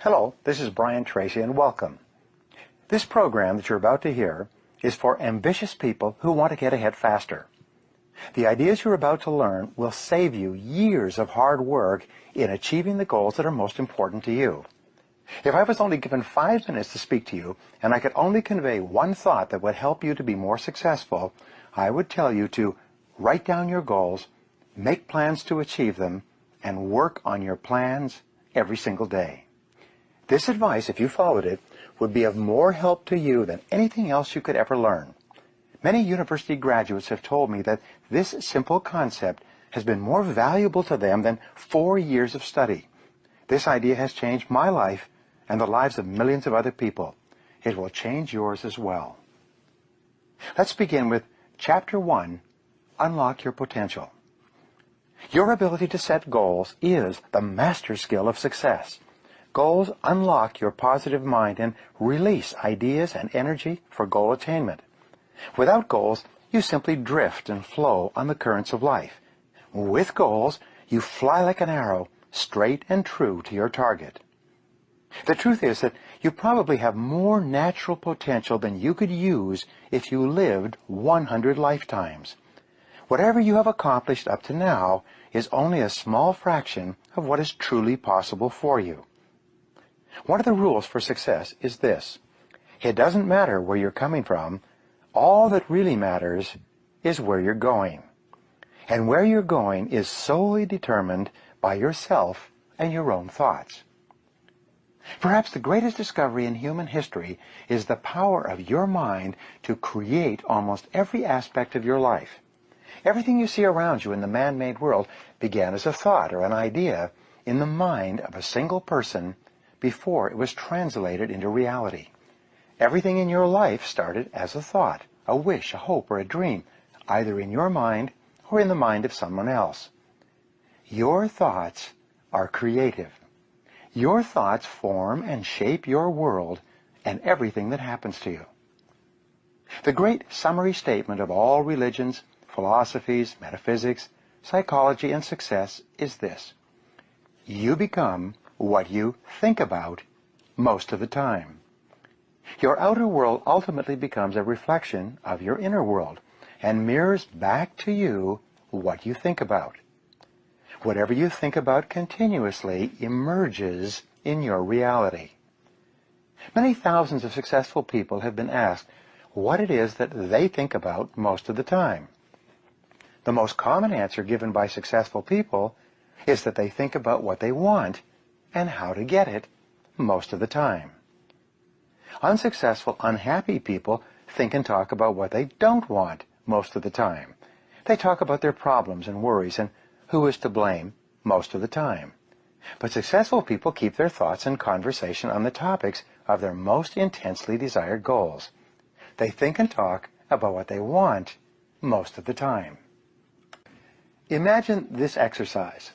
Hello, this is Brian Tracy and welcome. This program that you're about to hear is for ambitious people who want to get ahead faster. The ideas you're about to learn will save you years of hard work in achieving the goals that are most important to you. If I was only given 5 minutes to speak to you and I could only convey one thought that would help you to be more successful, I would tell you to write down your goals, make plans to achieve them, and work on your plans every single day. This advice, if you followed it, would be of more help to you than anything else you could ever learn. Many university graduates have told me that this simple concept has been more valuable to them than 4 years of study. This idea has changed my life and the lives of millions of other people. It will change yours as well. Let's begin with Chapter 1, Unlock Your Potential. Your ability to set goals is the master skill of success. Goals unlock your positive mind and release ideas and energy for goal attainment. Without goals, you simply drift and flow on the currents of life. With goals, you fly like an arrow, straight and true to your target. The truth is that you probably have more natural potential than you could use if you lived 100 lifetimes. Whatever you have accomplished up to now is only a small fraction of what is truly possible for you. One of the rules for success is this: it doesn't matter where you're coming from. All that really matters is where you're going. And where you're going is solely determined by yourself and your own thoughts. Perhaps the greatest discovery in human history is the power of your mind to create almost every aspect of your life. Everything you see around you in the man-made world began as a thought or an idea in the mind of a single person before it was translated into reality. Everything in your life started as a thought, a wish, a hope, or a dream, either in your mind or in the mind of someone else. Your thoughts are creative. Your thoughts form and shape your world and everything that happens to you. The great summary statement of all religions, philosophies, metaphysics, psychology, and success is this: you become what you think about most of the time. Your outer world ultimately becomes a reflection of your inner world and mirrors back to you what you think about. Whatever you think about continuously emerges in your reality. Many thousands of successful people have been asked what it is that they think about most of the time. The most common answer given by successful people is that they think about what they want and how to get it most of the time. Unsuccessful, unhappy people think and talk about what they don't want most of the time. They talk about their problems and worries and who is to blame most of the time. But successful people keep their thoughts and conversation on the topics of their most intensely desired goals. They think and talk about what they want most of the time. Imagine this exercise.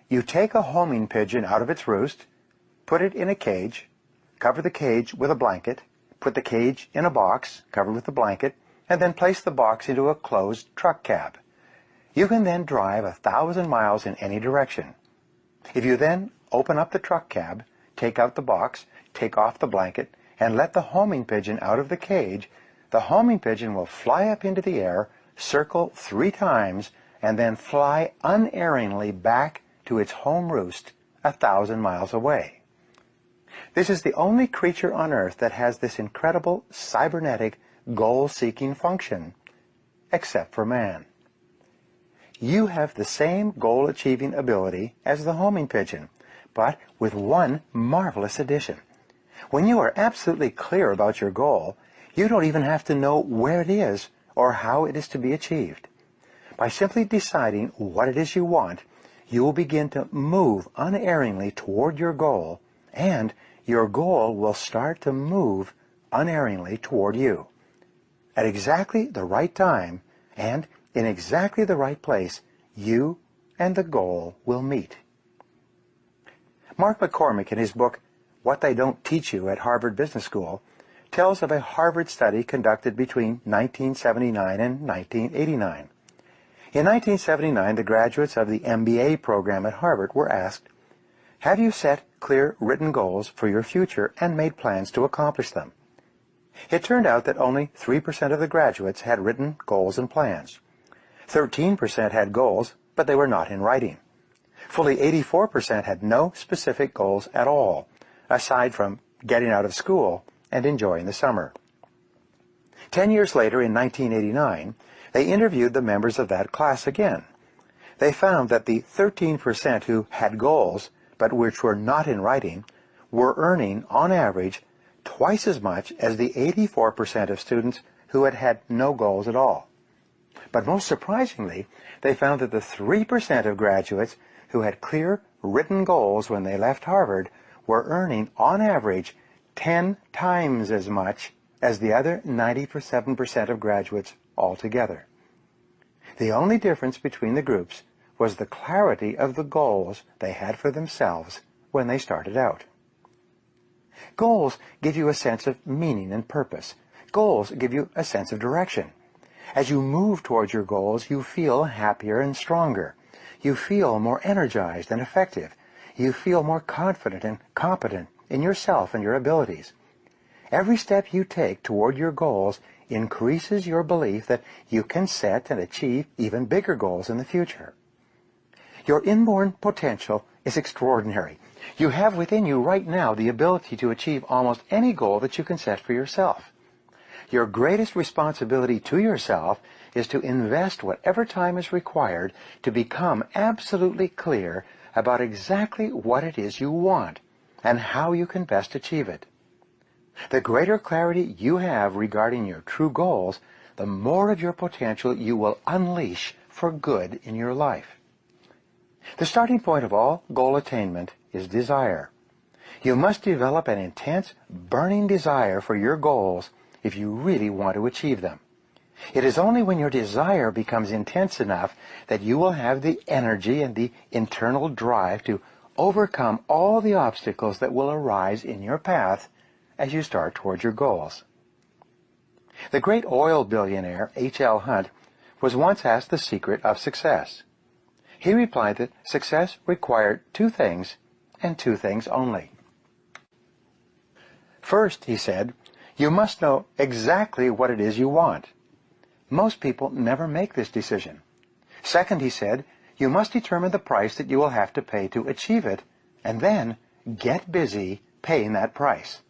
You take a homing pigeon out of its roost, put it in a cage, cover the cage with a blanket, put the cage in a box covered with the blanket, and then place the box into a closed truck cab. You can then drive 1,000 miles in any direction. If you then open up the truck cab, take out the box, take off the blanket, and let the homing pigeon out of the cage, the homing pigeon will fly up into the air, circle 3 times, and then fly unerringly back to its home roost 1,000 miles away. This is the only creature on Earth that has this incredible cybernetic goal-seeking function, except for man. You have the same goal-achieving ability as the homing pigeon, but with one marvelous addition. When you are absolutely clear about your goal, you don't even have to know where it is or how it is to be achieved. By simply deciding what it is you want, you will begin to move unerringly toward your goal, and your goal will start to move unerringly toward you. At exactly the right time and in exactly the right place, you and the goal will meet. Mark McCormick, in his book, What They Don't Teach You at Harvard Business School, tells of a Harvard study conducted between 1979 and 1989. In 1979, the graduates of the MBA program at Harvard were asked, "Have you set clear written goals for your future and made plans to accomplish them. It turned out that only 3% of the graduates had written goals and plans. 13% had goals, but they were not in writing. Fully 84% had no specific goals at all, aside from getting out of school and enjoying the summer. 10 years later, in 1989, they interviewed the members of that class again. They found that the 13% who had goals, but which were not in writing, were earning, on average, twice as much as the 84% of students who had had no goals at all. But most surprisingly, they found that the 3% of graduates who had clear written goals when they left Harvard were earning, on average, 10 times as much as the other 97% of graduates altogether. The only difference between the groups was the clarity of the goals they had for themselves when they started out. Goals give you a sense of meaning and purpose. Goals give you a sense of direction. As you move towards your goals, you feel happier and stronger. You feel more energized and effective. You feel more confident and competent in yourself and your abilities. Every step you take toward your goals increases your belief that you can set and achieve even bigger goals in the future. Your inborn potential is extraordinary. You have within you right now the ability to achieve almost any goal that you can set for yourself. Your greatest responsibility to yourself is to invest whatever time is required to become absolutely clear about exactly what it is you want and how you can best achieve it. The greater clarity you have regarding your true goals, the more of your potential you will unleash for good in your life. The starting point of all goal attainment is desire. You must develop an intense, burning desire for your goals if you really want to achieve them. It is only when your desire becomes intense enough that you will have the energy and the internal drive to overcome all the obstacles that will arise in your path as you start towards your goals. The great oil billionaire H.L. Hunt was once asked the secret of success. He replied that success required two things, and two things only. First, he said, you must know exactly what it is you want. Most people never make this decision. Second, he said, you must determine the price that you will have to pay to achieve it, and then get busy paying that price.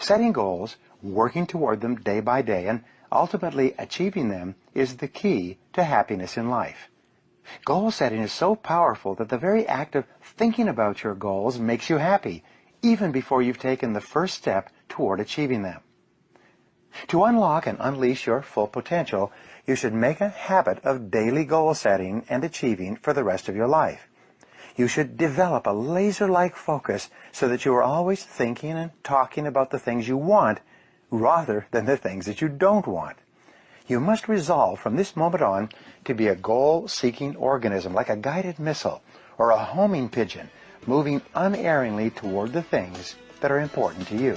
Setting goals, working toward them day by day, and ultimately achieving them is the key to happiness in life. Goal setting is so powerful that the very act of thinking about your goals makes you happy, even before you've taken the first step toward achieving them. To unlock and unleash your full potential, you should make a habit of daily goal setting and achieving for the rest of your life. You should develop a laser-like focus so that you are always thinking and talking about the things you want rather than the things that you don't want. You must resolve from this moment on to be a goal-seeking organism, like a guided missile or a homing pigeon, moving unerringly toward the things that are important to you.